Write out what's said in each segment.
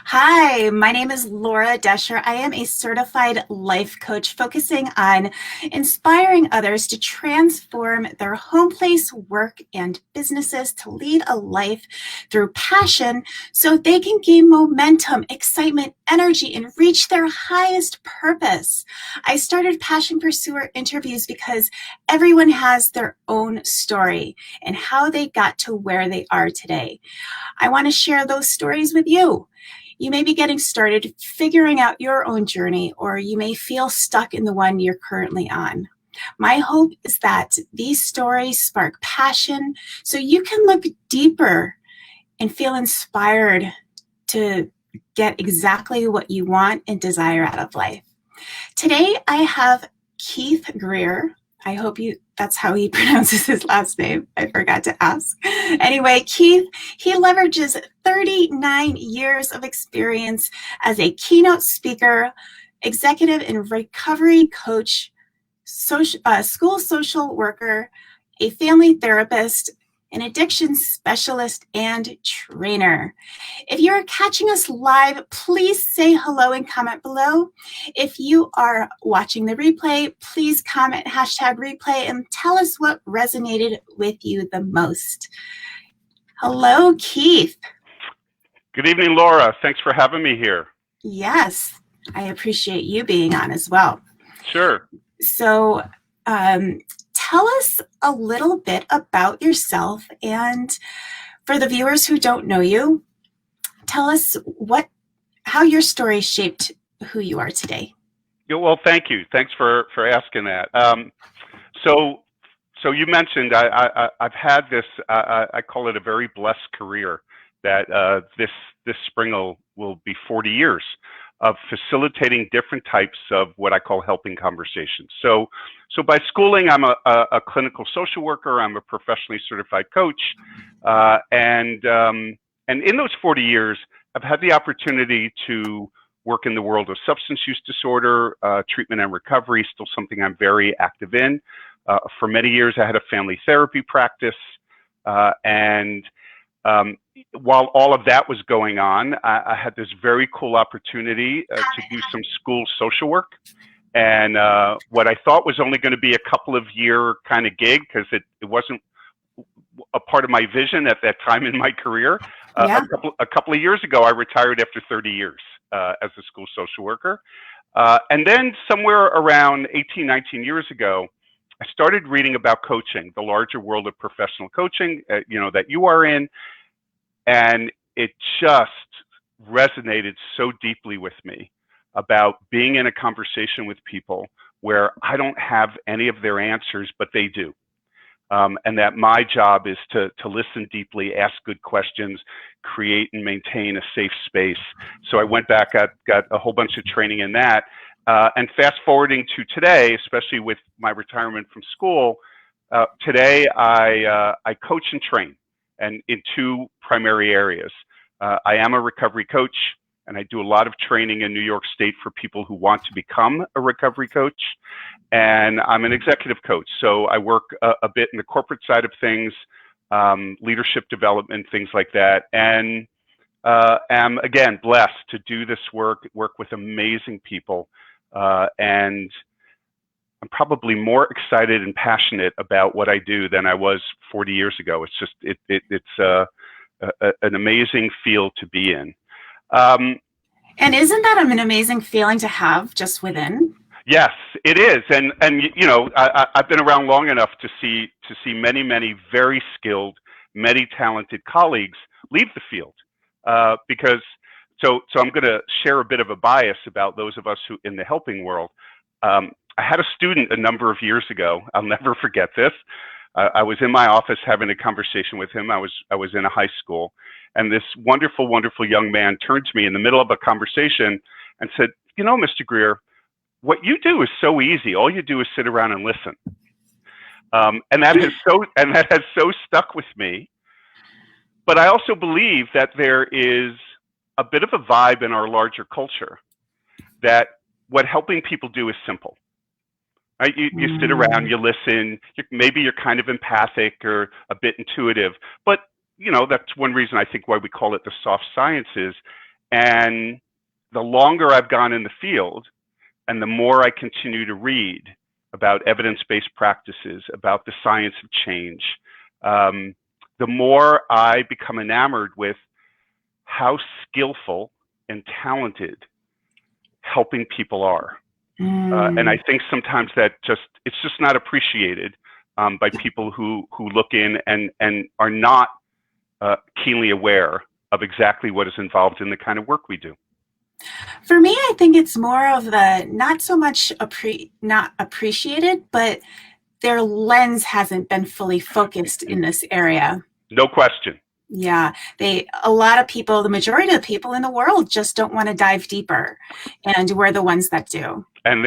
Hi, my name is Laura Desher. I am a certified life coach focusing on inspiring others to transform their home place, work, and businesses to lead a life through passion so they can gain momentum, excitement, energy, and reach their highest purpose. I started Passion Pursuer interviews because everyone has their own story and how they got to where they are today. I want to share those stories with you. You may be getting started figuring out your own journey, or you may feel stuck in the one you're currently on. My hope is that these stories spark passion so you can look deeper and feel inspired to get exactly what you want and desire out of life. Today, I have Keith Greer. I hope that's how he pronounces his last name. I forgot to ask. Anyway, Keith, he leverages 39 years of experience as a keynote speaker, executive and recovery coach, school social worker, a family therapist, an addiction specialist, and trainer. If you're catching us live, please say hello and comment below. If you are watching the replay, please comment #replay and tell us what resonated with you the most. Hello, Keith. Good evening, Laura. Thanks for having me here. Yes, I appreciate you being on as well. Sure. So, tell us a little bit about yourself, and for the viewers who don't know you, tell us how your story shaped who you are today. Yeah, well, thank you. Thanks for asking that. So you mentioned I've had this. I call it a very blessed career. That this spring will be 40 years of facilitating different types of what I call helping conversations. So by schooling, I'm a clinical social worker. I'm a professionally certified coach, and in those 40 years, I've had the opportunity to work in the world of substance use disorder, treatment and recovery, still something I'm very active in. For many years, I had a family therapy practice, and while all of that was going on, I had this very cool opportunity to do some school social work. And what I thought was only going to be a couple of year kind of gig, because it wasn't a part of my vision at that time in my career. Yeah. A couple of years ago, I retired after 30 years as a school social worker. And then somewhere around 18, 19 years ago, I started reading about coaching, the larger world of professional coaching, that you are in. And it just resonated so deeply with me about being in a conversation with people where I don't have any of their answers, but they do. And that my job is to listen deeply, ask good questions, create and maintain a safe space. So I went back, got a whole bunch of training in that. And fast forwarding to today, especially with my retirement from school, today I coach and train, and in two primary areas. I am a recovery coach, and I do a lot of training in New York State for people who want to become a recovery coach. And I'm an executive coach, so I work a bit in the corporate side of things, leadership development, things like that. And am, again, blessed to do this work with amazing people. And I'm probably more excited and passionate about what I do than I was 40 years ago. It's just, it's an amazing field to be in. And isn't that an amazing feeling to have just within? Yes, it is. And I've been around long enough to see many very skilled, many talented colleagues leave the field, because so I'm going to share a bit of a bias about those of us who in the helping world. I had a student a number of years ago. I'll never forget this. I was in my office having a conversation with him. I was in a high school, and this wonderful young man turned to me in the middle of a conversation and said, Mr. Greer, what you do is so easy. All you do is sit around and listen. And that has so stuck with me. But I also believe that there is a bit of a vibe in our larger culture that what helping people do is simple. Right? You sit around, you listen, maybe you're kind of empathic or a bit intuitive, but that's one reason I think why we call it the soft sciences. And the longer I've gone in the field and the more I continue to read about evidence-based practices, about the science of change, the more I become enamored with how skillful and talented helping people are. And I think sometimes that it's just not appreciated by people who look in and are not keenly aware of exactly what is involved in the kind of work we do. For me, I think it's more of the not so much not appreciated, but their lens hasn't been fully focused in this area. No question. Yeah, a lot of people, the majority of the people in the world just don't want to dive deeper, and we're the ones that do. And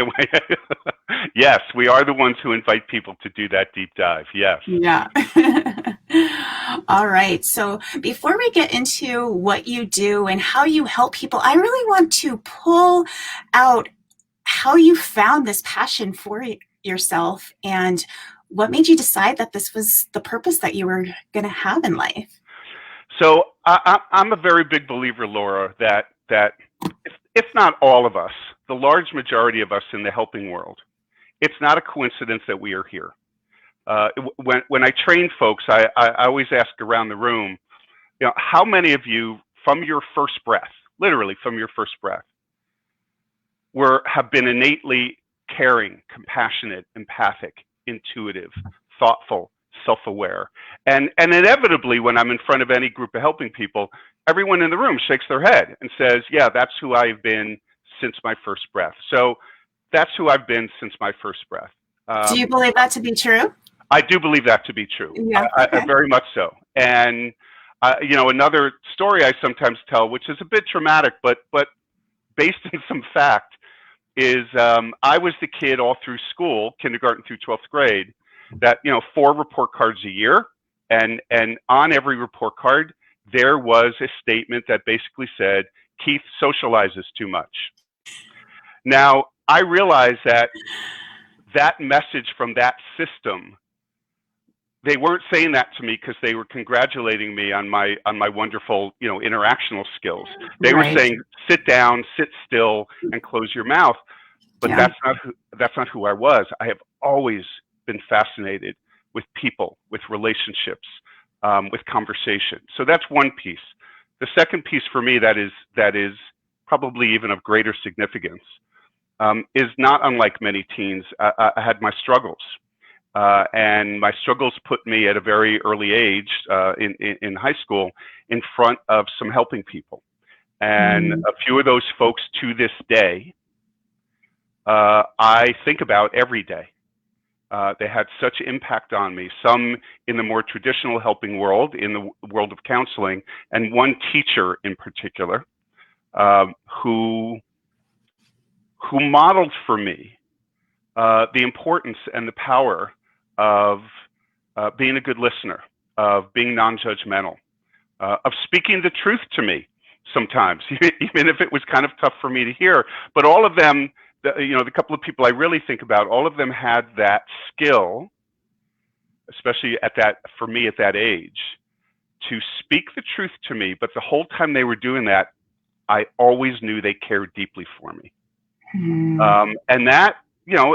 yes, we are the ones who invite people to do that deep dive. Yes. Yeah. All right. So before we get into what you do and how you help people, I really want to pull out how you found this passion for yourself and what made you decide that this was the purpose that you were going to have in life. So I'm a very big believer, Laura, that if not all of us, the large majority of us in the helping world, it's not a coincidence that we are here. When I train folks, I always ask around the room, how many of you from your first breath, literally from your first breath, have been innately caring, compassionate, empathic, intuitive, thoughtful, self-aware. And inevitably, when I'm in front of any group of helping people, everyone in the room shakes their head and says, yeah, that's who I've been since my first breath. So that's who I've been since my first breath. Do you believe that to be true? I do believe that to be true. Yeah, okay. Very much so. And another story I sometimes tell, which is a bit traumatic, but based in some fact, is I was the kid all through school, kindergarten through 12th grade, that 4 report cards a year, and on every report card there was a statement that basically said, Keith socializes too much. Now I realize that message from that system, they weren't saying that to me because they were congratulating me on my wonderful interactional skills. They were saying, sit down, sit still, and close your mouth. But that's not who I was. I have always been fascinated with people, with relationships, with conversation. So that's one piece. The second piece for me that is probably even of greater significance is not unlike many teens. I had my struggles. And my struggles put me at a very early age in high school in front of some helping people. And a few of those folks to this day, I think about every day. They had such impact on me, some in the more traditional helping world, in the world of counseling, and one teacher in particular who modeled for me the importance and the power of being a good listener, of being non-judgmental, of speaking the truth to me sometimes, even if it was kind of tough for me to hear. But all of them, the couple of people I really think about, all of them had that skill, especially for me at that age, to speak the truth to me. But the whole time they were doing that, I always knew they cared deeply for me. And that,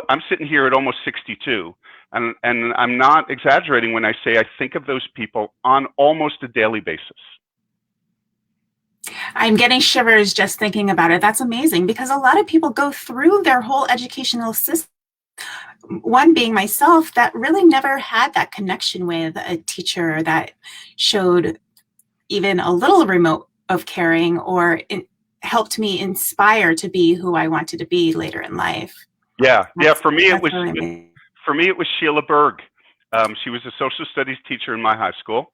I'm sitting here at almost 62, and I'm not exaggerating when I say I think of those people on almost a daily basis. I'm getting shivers just thinking about it. That's amazing, because a lot of people go through their whole educational system, one being myself, that really never had that connection with a teacher that showed even a little remote of caring or helped me inspire to be who I wanted to be later in life. Yeah. For me, it was Sheila Berg. She was a social studies teacher in my high school.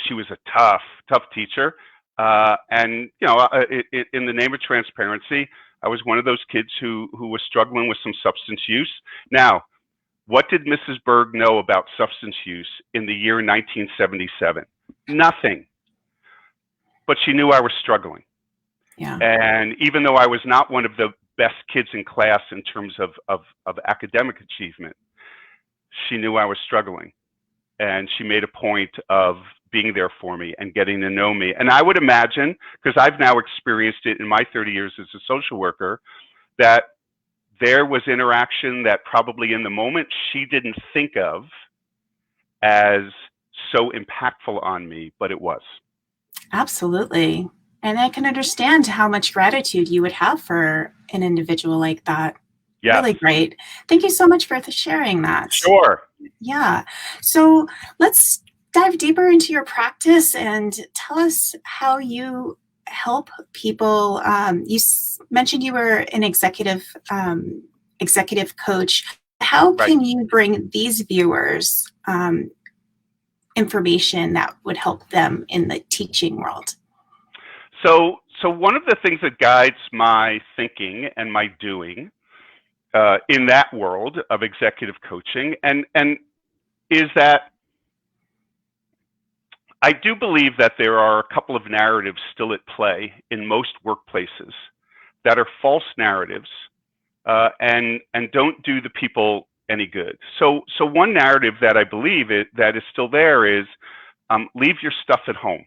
She was a tough teacher. And in the name of transparency, I was one of those kids who was struggling with some substance use. Now, what did Mrs. Berg know about substance use in the year 1977? Nothing. But she knew I was struggling. Yeah. And even though I was not one of the best kids in class in terms of academic achievement, she knew I was struggling. And she made a point of being there for me and getting to know me. And I would imagine, because I've now experienced it in my 30 years as a social worker, that there was interaction that probably in the moment she didn't think of as so impactful on me, but it was. Absolutely. And I can understand how much gratitude you would have for an individual like that. Yes. Really great. Thank you so much for sharing that. Sure. Yeah. So let's dive deeper into your practice and tell us how you help people. You mentioned you were an executive coach. How Right. can you bring these viewers information that would help them in the teaching world? So one of the things that guides my thinking and my doing in that world of executive coaching, and is that I do believe that there are a couple of narratives still at play in most workplaces that are false narratives and don't do the people any good. So one narrative that I believe that is still there is leave your stuff at home.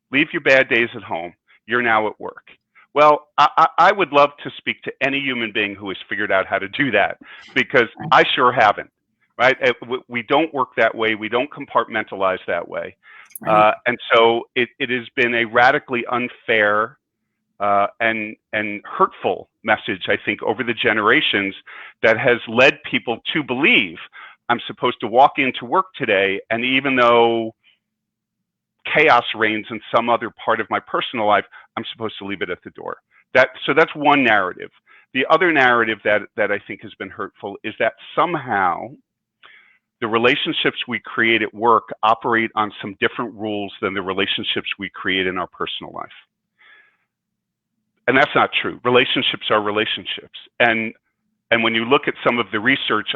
Leave your bad days at home. You're now at work. Well, I would love to speak to any human being who has figured out how to do that, because I sure haven't, right? We don't work that way. We don't compartmentalize that way. Right. And so it has been a radically unfair and hurtful message, I think, over the generations that has led people to believe I'm supposed to walk into work today, and even though chaos reigns in some other part of my personal life, I'm supposed to leave it at the door. So that's one narrative. The other narrative that I think has been hurtful is that somehow the relationships we create at work operate on some different rules than the relationships we create in our personal life. And that's not true. Relationships are relationships. And when you look at some of the research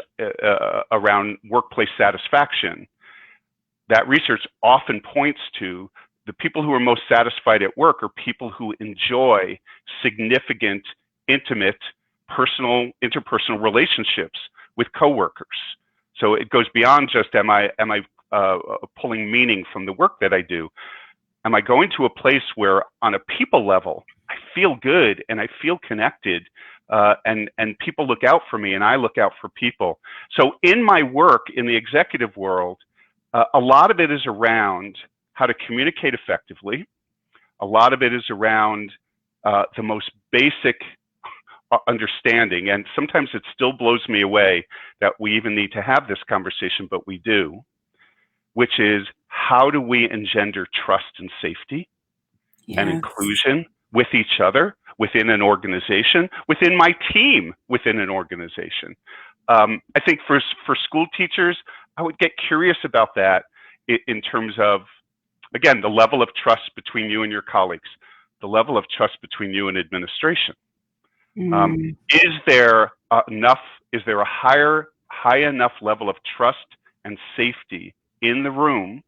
around workplace satisfaction, that research often points to the people who are most satisfied at work are people who enjoy significant, intimate, interpersonal relationships with coworkers. So it goes beyond just am I pulling meaning from the work that I do? Am I going to a place where on a people level, I feel good and I feel connected and people look out for me and I look out for people. So in my work in the executive world, a lot of it is around how to communicate effectively. A lot of it is around the most basic understanding. And sometimes it still blows me away that we even need to have this conversation, but we do, which is how do we engender trust and safety and inclusion with each other, within an organization, within my team, within an organization. I think for school teachers, I would get curious about that in terms of, again, the level of trust between you and your colleagues, the level of trust between you and administration. Is there a high enough level of trust and safety in the room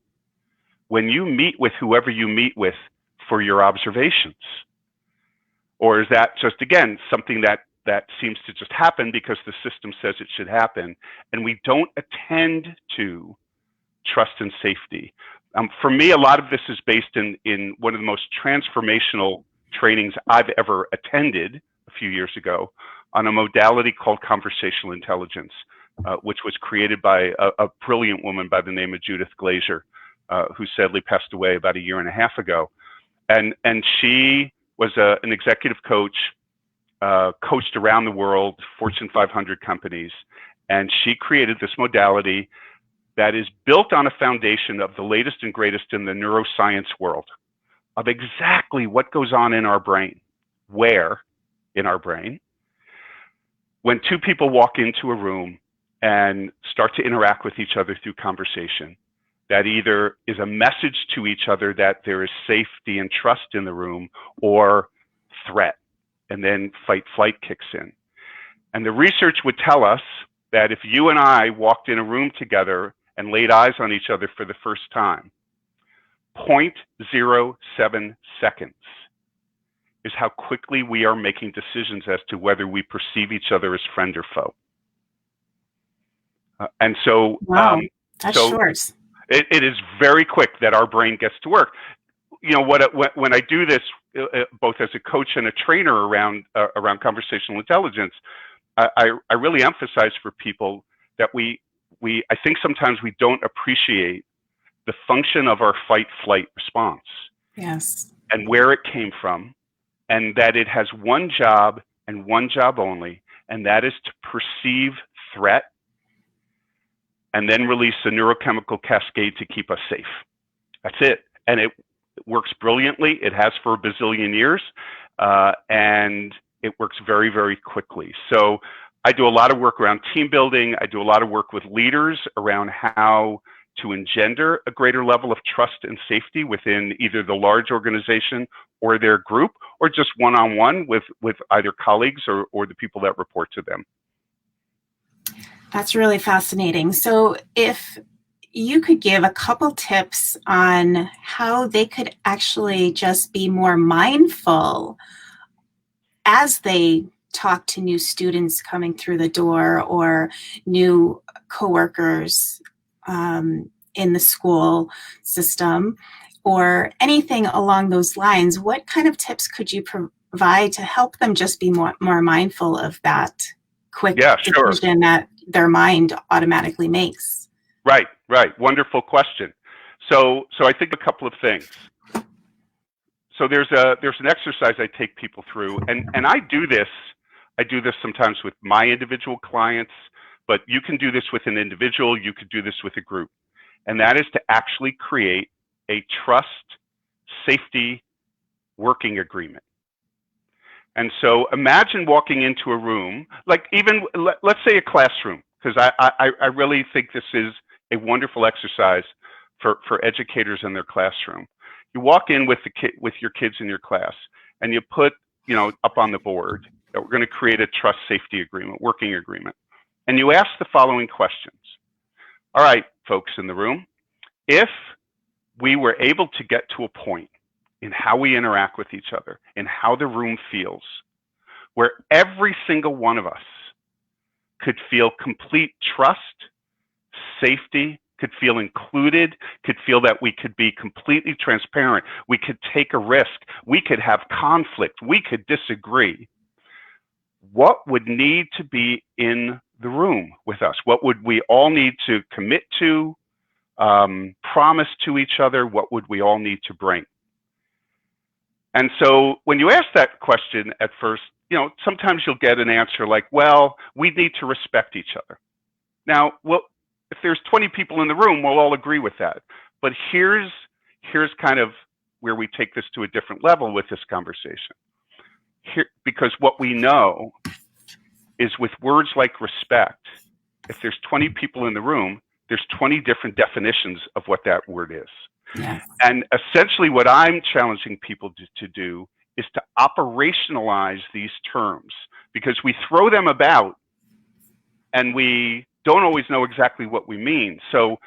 when you meet with whoever you meet with for your observations? Or is that just, again, something that seems to just happen because the system says it should happen, and we don't attend to trust and safety? For me, a lot of this is based in one of the most transformational trainings I've ever attended a few years ago on a modality called conversational intelligence, which was created by a brilliant woman by the name of Judith Glaser, who sadly passed away about 1.5 years ago. And she was an executive coach, coached around the world, Fortune 500 companies, and she created this modality that is built on a foundation of the latest and greatest in the neuroscience world, of exactly what goes on in our brain, where in our brain, when two people walk into a room and start to interact with each other through conversation, that either is a message to each other that there is safety and trust in the room, or threat, and then fight-flight kicks in. And the research would tell us that if you and I walked in a room together and laid eyes on each other for the first time, 0.07 seconds is how quickly we are making decisions as to whether we perceive each other as friend or foe. And so, wow, that's short. It is very quick that our brain gets to work. You know, when I do this, both as a coach and a trainer around conversational intelligence, I really emphasize for people that I think sometimes we don't appreciate the function of our fight-flight response. Yes. And where it came from, and that it has one job and one job only, and that is to perceive threat and then release a neurochemical cascade to keep us safe. That's it. And it works brilliantly. It has for a bazillion years, and it works very, very quickly. So I do a lot of work around team building. I do a lot of work with leaders around how to engender a greater level of trust and safety within either the large organization or their group, or just one-on-one with either colleagues or the people that report to them. That's really fascinating. So if you could give a couple tips on how they could actually just be more mindful as they talk to new students coming through the door or new coworkers in the school system or anything along those lines, what kind of tips could you provide to help them just be more mindful of that quick decision that their mind automatically makes? Right. Wonderful question. So I think a couple of things. So there's an exercise I take people through, and I do this sometimes with my individual clients, but you can do this with an individual, you could do this with a group. And that is to actually create a trust safety working agreement. And so imagine walking into a room, like even, let's say a classroom, because I really think this is a wonderful exercise for educators in their classroom. You walk in with your kids in your class, and you put, up on the board that we're going to create a trust safety agreement, working agreement. And you ask the following questions. All right, folks in the room, if we were able to get to a point in how we interact with each other, in how the room feels, where every single one of us could feel complete trust, safety, could feel included, could feel that we could be completely transparent, we could take a risk, we could have conflict, we could disagree, what would need to be in the room with us? What would we all need to commit to, promise to each other? What would we all need to bring? And so when you ask that question at first, sometimes you'll get an answer like, well, we need to respect each other. Now, if there's 20 people in the room, we'll all agree with that. But here's kind of where we take this to a different level with this conversation. Because what we know is with words like respect, if there's 20 people in the room, there's 20 different definitions of what that word is. Yes. And essentially what I'm challenging people to do is to operationalize these terms, because we throw them about and we don't always know exactly what we mean. So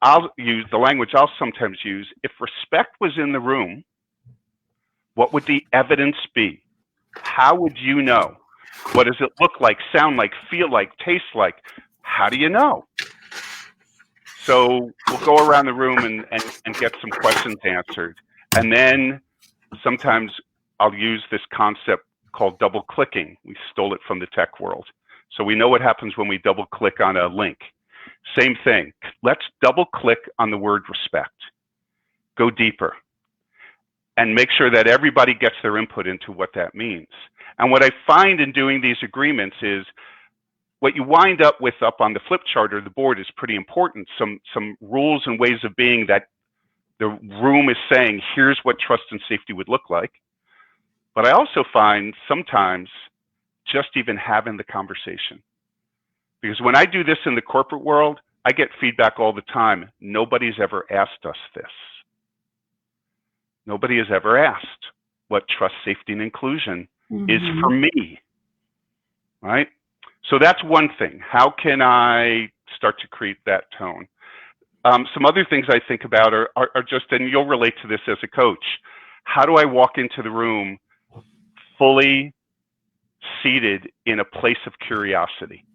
I'll use the language I'll sometimes use. If respect was in the room, what would the evidence be? How would you know? What does it look like, sound like, feel like, taste like? How do you know? So we'll go around the room and get some questions answered. And then sometimes I'll use this concept called double clicking. We stole it from the tech world. So we know what happens when we double click on a link. Same thing. Let's double click on the word respect. Go deeper. And make sure that everybody gets their input into what that means. And what I find in doing these agreements is what you wind up with up on the flip chart or the board is pretty important. Some rules and ways of being that the room is saying, here's what trust and safety would look like. But I also find sometimes just even having the conversation. Because when I do this in the corporate world, I get feedback all the time. Nobody's ever asked us this. Nobody has ever asked what trust, safety, and inclusion is for me, right? So that's one thing. How can I start to create that tone? Some other things I think about are just, and you'll relate to this as a coach, how do I walk into the room fully seated in a place of curiosity?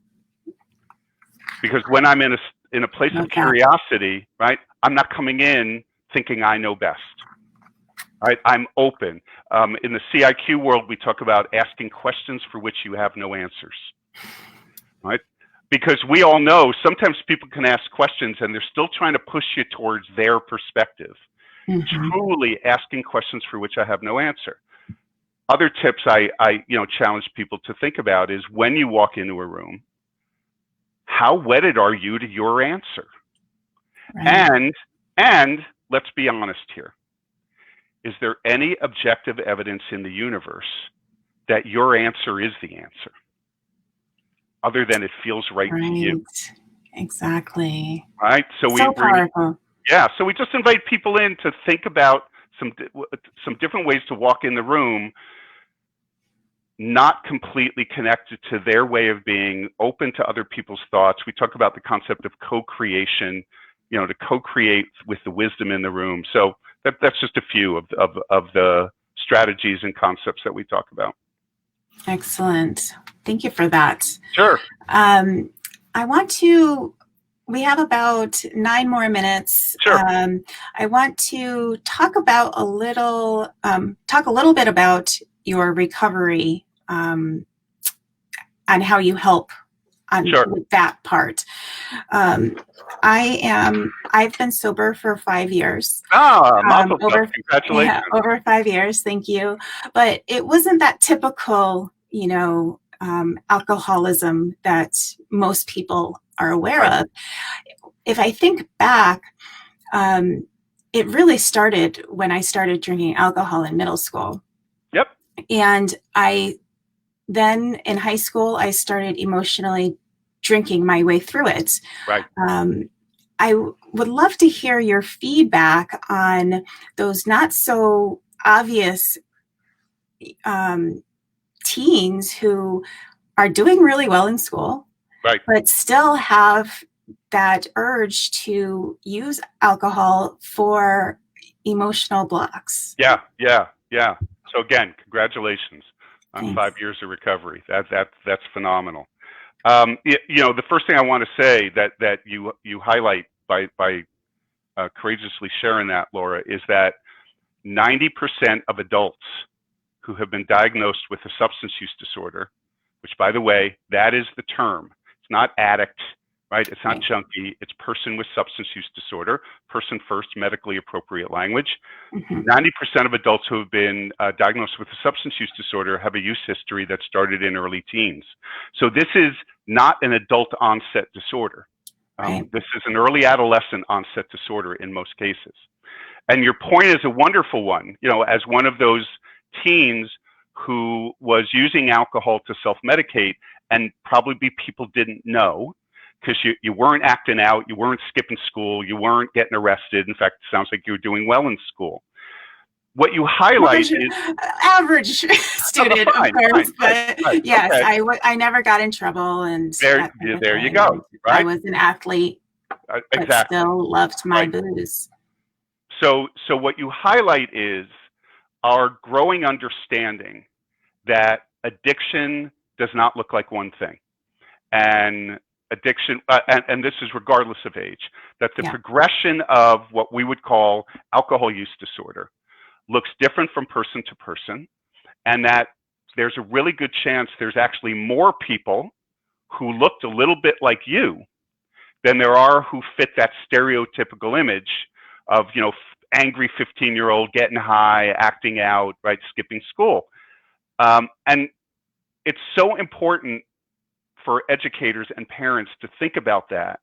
Because when I'm in in a place Love of that. curiosity, right? I'm not coming in thinking I know best. Right? I'm open. In the CIQ world, we talk about asking questions for which you have no answers. Right? Because we all know sometimes people can ask questions and they're still trying to push you towards their perspective. Truly asking questions for which I have no answer. Other tips I challenge people to think about is when you walk into a room, how wedded are you to your answer? Right. And let's be honest here. Is there any objective evidence in the universe that your answer is the answer, other than it feels right to you? Exactly. Right. So powerful. So we just invite people in to think about some different ways to walk in the room, not completely connected to their way of being, open to other people's thoughts. We talk about the concept of co-creation, to co-create with the wisdom in the room. So that's just a few of the strategies and concepts that we talk about. Excellent. Thank you for that. Sure. We have about 9 more minutes. Sure. I want to talk a little bit about your recovery and how you help with that part. I've been sober for 5 years. Congratulations. Yeah, over 5 years. Thank you. But it wasn't that typical, alcoholism that most people are aware of. If I think back, it really started when I started drinking alcohol in middle school. Yep. And then in high school, I started emotionally drinking my way through it. Right. I would love to hear your feedback on those not so obvious teens who are doing really well in school, right, but still have that urge to use alcohol for emotional blocks. Yeah. So again, congratulations on 5 years of recovery. That's phenomenal. The first thing I want to say that you highlight by courageously sharing that, Laura, is that 90% of adults who have been diagnosed with a substance use disorder, which, by the way, that is the term. It's not addict, right? It's not junkie. It's person with substance use disorder, person first, medically appropriate language. 90% of adults who have been diagnosed with a substance use disorder have a use history that started in early teens. So this is not an adult onset disorder. This is an early adolescent onset disorder in most cases. And your point is a wonderful one, as one of those teens who was using alcohol to self-medicate, and probably people didn't know because you weren't acting out, you weren't skipping school, you weren't getting arrested. In fact, it sounds like you were doing well in school. What you highlight is average student, of course, but yes, okay. I never got in trouble, and there you go. Right? I was an athlete, exactly. But still loved my booze. So what you highlight is our growing understanding that addiction does not look like one thing, and addiction, and this is regardless of age, that the progression of what we would call alcohol use disorder looks different from person to person, and that there's a really good chance there's actually more people who looked a little bit like you than there are who fit that stereotypical image of, angry 15-year-old getting high, acting out, right, skipping school. And it's so important for educators and parents to think about that,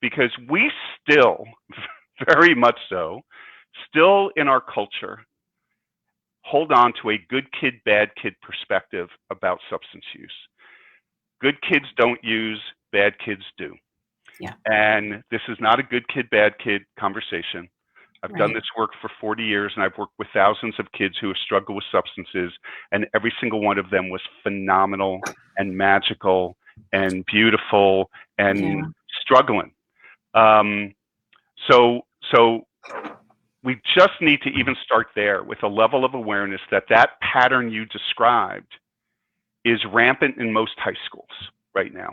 because we still, very much so, still in our culture, hold on to a good kid, bad kid perspective about substance use. Good kids don't use, bad kids do. Yeah. And this is not a good kid, bad kid conversation. I've done this work for 40 years, and I've worked with thousands of kids who have struggled with substances, and every single one of them was phenomenal and magical and beautiful and struggling. So we just need to even start there with a level of awareness that pattern you described is rampant in most high schools right now.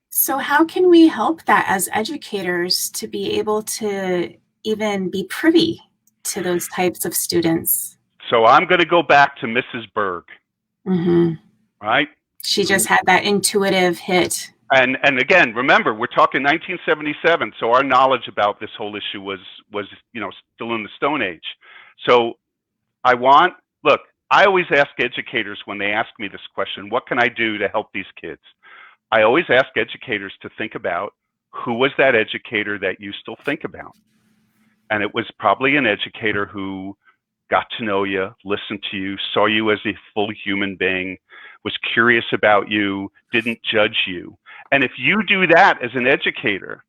So how can we help that as educators to be able to even be privy to those types of students? So I'm going to go back to Mrs. Berg, Hmm. right? She just had that intuitive hit. And again, remember, we're talking 1977, so our knowledge about this whole issue was still in the Stone Age. So look, I always ask educators when they ask me this question, what can I do to help these kids? I always ask educators to think about who was that educator that you still think about. And it was probably an educator who got to know you, listened to you, saw you as a full human being, was curious about you, didn't judge you. And if you do that as an educator,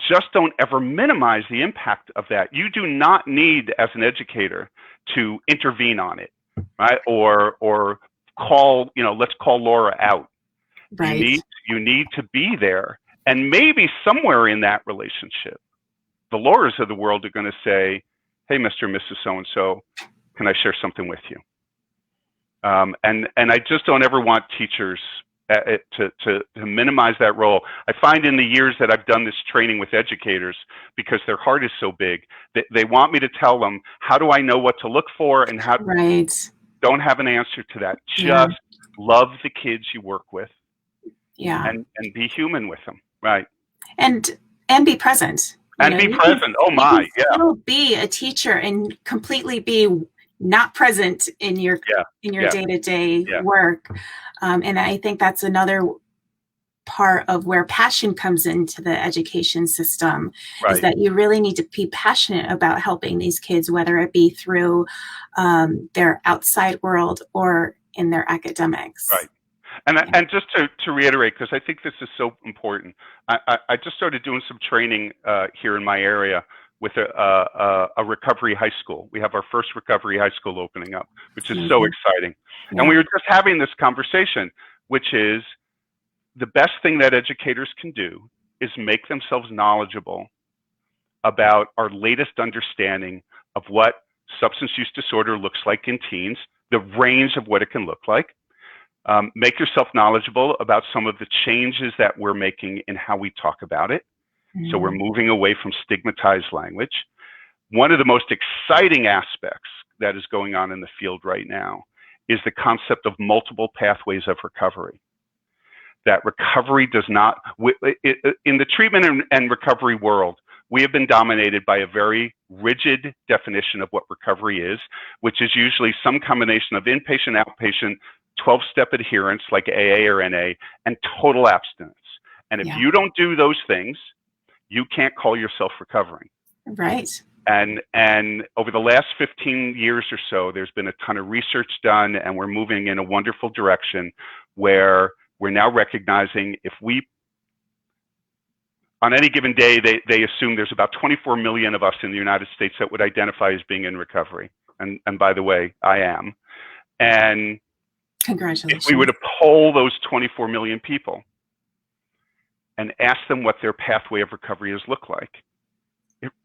just don't ever minimize the impact of that. You do not need, as an educator, to intervene on it, right? Or call, let's call Laura out. Right. You need to be there. And maybe somewhere in that relationship, the Lauras of the world are going to say, hey, Mr. and Mrs. So-and-so, can I share something with you? And I just don't ever want teachers to minimize that role. I find in the years that I've done this training with educators, because their heart is so big, they want me to tell them, how do I know what to look for, and how Right. don't have an answer to that. Yeah. Just love the kids you work with. Yeah. And be human with them. Right. And be present. And be present. Oh my, yeah. Still be a teacher and completely be not present in your day-to-day work. And I think that's another part of where passion comes into the education system, Right. is that you really need to be passionate about helping these kids, whether it be through their outside world or in their academics. Right. And just to reiterate, because I think this is so important, I just started doing some training here in my area with a recovery high school. We have our first recovery high school opening up, which is so exciting. Yeah. And we were just having this conversation, which is the best thing that educators can do is make themselves knowledgeable about our latest understanding of what substance use disorder looks like in teens, the range of what it can look like. Make yourself knowledgeable about some of the changes that we're making in how we talk about it. So we're moving away from stigmatized language. One of the most exciting aspects that is going on in the field right now is the concept of multiple pathways of recovery. That recovery does not, in the treatment and recovery world, we have been dominated by a very rigid definition of what recovery is, which is usually some combination of inpatient, outpatient, 12-step adherence like AA or NA, and total abstinence. And if you don't do those things, you can't call yourself recovering. Right. And over the last 15 years or so, there's been a ton of research done, and we're moving in a wonderful direction where we're now recognizing if we, on any given day, they assume there's about 24 million of us in the United States that would identify as being in recovery. And by the way, I am. And congratulations. If we were to poll those 24 million people and ask them what their pathway of recovery has looked like,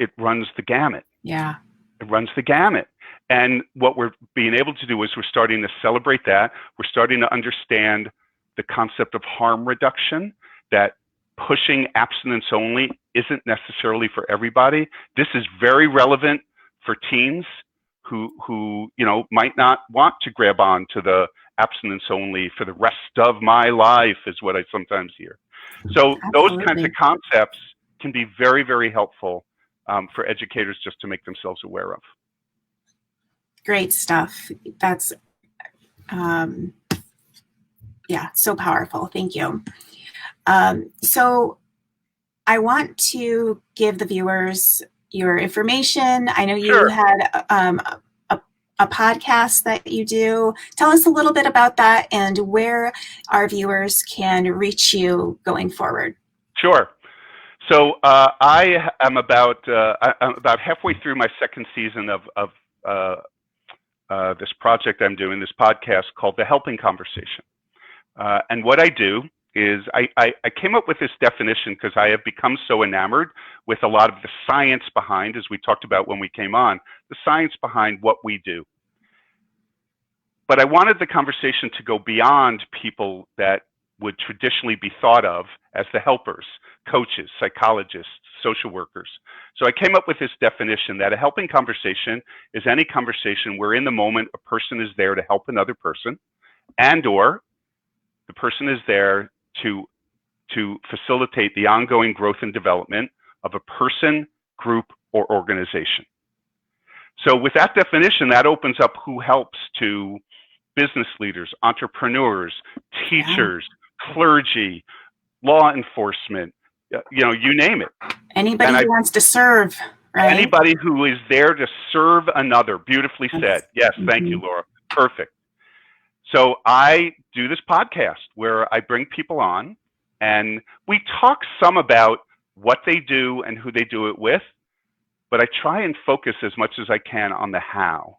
it runs the gamut. Yeah. It runs the gamut. And what we're being able to do is we're starting to celebrate that. We're starting to understand the concept of harm reduction, that pushing abstinence only isn't necessarily for everybody. This is very relevant for teens who might not want to grab on to the abstinence only for the rest of my life, is what I sometimes hear. So those kinds of concepts can be very, very helpful for educators just to make themselves aware of. Great stuff. That's, so powerful. Thank you. So I want to give the viewers your information. I know you had a podcast that you do. Tell us a little bit about that and where our viewers can reach you going forward. Sure. So I am about halfway through my second season of this project I'm doing, this podcast called The Helping Conversation. And what I do is I came up with this definition because I have become so enamored with a lot of the science behind, as we talked about when we came on, the science behind what we do. But I wanted the conversation to go beyond people that would traditionally be thought of as the helpers, coaches, psychologists, social workers. So I came up with this definition that a helping conversation is any conversation where in the moment a person is there to help another person, and or the person is there to facilitate the ongoing growth and development of a person, group, or organization. So with that definition, that opens up who helps to business leaders, entrepreneurs, teachers, clergy, law enforcement, you name it. Anybody who wants to serve, right? Anybody who is there to serve another. Beautifully said. Yes, thank you, Laura. Perfect. So I do this podcast where I bring people on and we talk some about what they do and who they do it with, but I try and focus as much as I can on the how.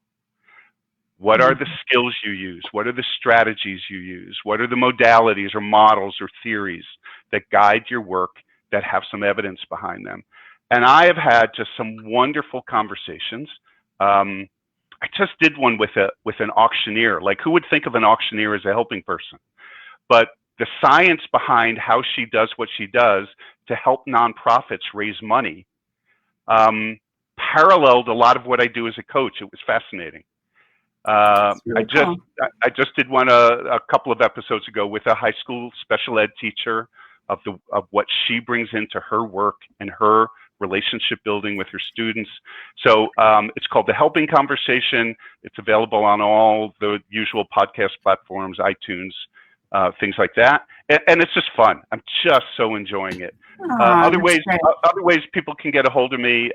What are the skills you use? What are the strategies you use? What are the modalities or models or theories that guide your work that have some evidence behind them? And I have had just some wonderful conversations. I just did one with an auctioneer. Like, who would think of an auctioneer as a helping person? But the science behind how she does what she does to help nonprofits raise money paralleled a lot of what I do as a coach. It was fascinating. Really I just did one a couple of episodes ago with a high school special ed teacher of what she brings into her work and her relationship building with her students. So it's called The Helping Conversation. It's available on all the usual podcast platforms, iTunes, things like that. And it's just fun. I'm just so enjoying it. Other ways people can get a hold of me.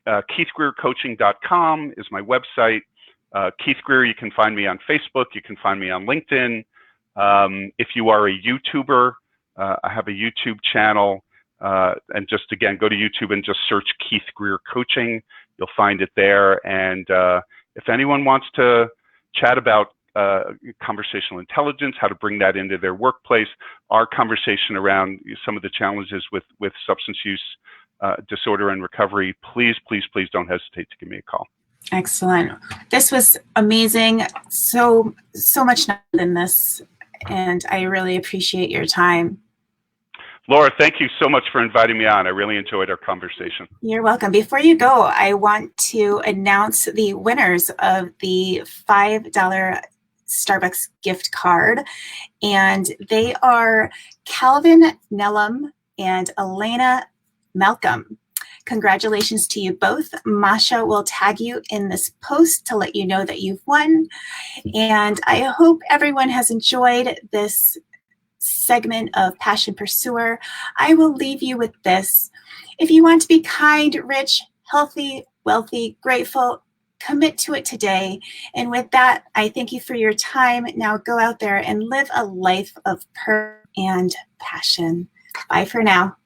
KeithGreerCoaching.com is my website. Keith Greer, you can find me on Facebook. You can find me on LinkedIn. If you are a YouTuber, I have a YouTube channel. And just, again, go to YouTube and just search Keith Greer Coaching. You'll find it there. And if anyone wants to chat about conversational intelligence, how to bring that into their workplace, our conversation around some of the challenges with substance use disorder and recovery, please don't hesitate to give me a call. Excellent. This was amazing. So much in this, and I really appreciate your time. Laura, thank you so much for inviting me on. I really enjoyed our conversation. You're welcome. Before you go, I want to announce the winners of the $5 Starbucks gift card, and they are Calvin Nellum and Elena Malcolm. Congratulations to you both. Masha will tag you in this post to let you know that you've won. And I hope everyone has enjoyed this segment of Passion Pursuer. I will leave you with this. If you want to be kind, rich, healthy, wealthy, grateful, commit to it today. And with that, I thank you for your time. Now go out there and live a life of purpose and passion. Bye for now.